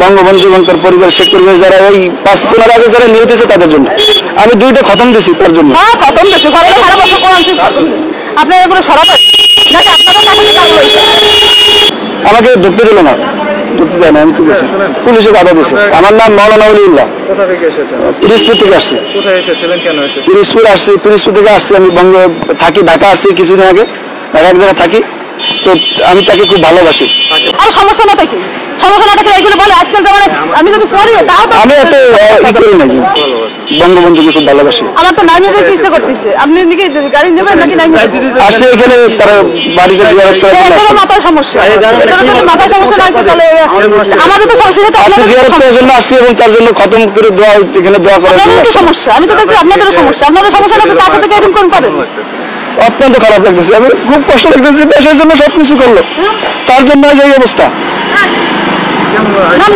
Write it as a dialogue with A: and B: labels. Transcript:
A: বঙ্গবন্ধু এবং তার পরিবার শেখ পরিবার যারা ওই 5 আগে যারা নিহত হয়েছে তাদের জন্য আমি 2টা খতম দিয়েছি তার জন্য।
B: হ্যাঁ খতম দিয়েছি, আপনার এগুলো সরাবেন নাকি
A: আমাকে ঢুকতে দিল না, ঢুকতে দেয় না, আমি ঠিক আছে পুলিশে বাধা দিয়েছে। আমার নাম মৌলানা ওলিউল্লাহ।
C: কোথা থেকে এসেছেন?
A: পিরিজপুর থেকে আসছি।
C: কোথায় এসেছিলেন, কেন এসেছেন?
A: পিরিজপুর আসছি, পিরিজপুর থেকে আসছি, আমি থাকি ঢাকা আসছি কিছুদিন আগে, এক জায়গায় থাকি, তো আমি তাকে খুব ভালোবাসি।
B: আর সমস্যা না থাকি, সমস্যা না থাকলে এইগুলো বলে আজকাল মানে আমি যদি করি তাও তো
A: আমি এত করি না, বঙ্গবন্ধুকে খুব ভালোবাসি।
B: আমার তো নামিয়ে দিতে ইচ্ছে করতেছে। আপনি নাকি গাড়ি নেবেন নাকি
A: আসলে এখানে তারা বাড়িতে জিয়ারত করার জন্য আসছে।
B: মাথার সমস্যা, মাথার সমস্যা নাই তাহলে আমাদের তো সমস্যা নেই।
A: আসলে জিয়ারত করার জন্য আসছি এবং তার জন্য খতম করে দোয়া, এখানে দোয়া করার জন্য
B: আপনাদের সমস্যা, আমি তো দেখি আপনাদের সমস্যা, আপনাদের সমস্যা না তার সাথে এরকম কোন করেন।
A: অত্যন্ত খারাপ লাগতেছে, আমি খুব কষ্ট লাগতেছে। দেশের জন্য সবকিছু করলো, তার জন্য এই অবস্থা।
B: নাম